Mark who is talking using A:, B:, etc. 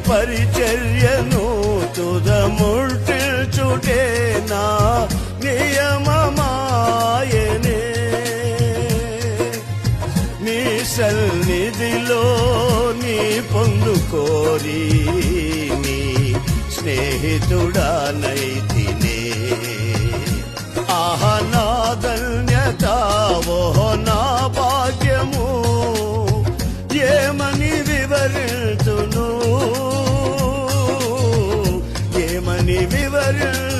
A: పరిచర్యను తుదముల్చుటే నా నియమమాయనే నీ సన్నిధిలో నీ పొందుకోరి నీ స్నేహితుడానైతినే ఆహా నా ధన్యత ఓహో నా భాగ్యము ఏమని వివరించును ఏమని వివరించు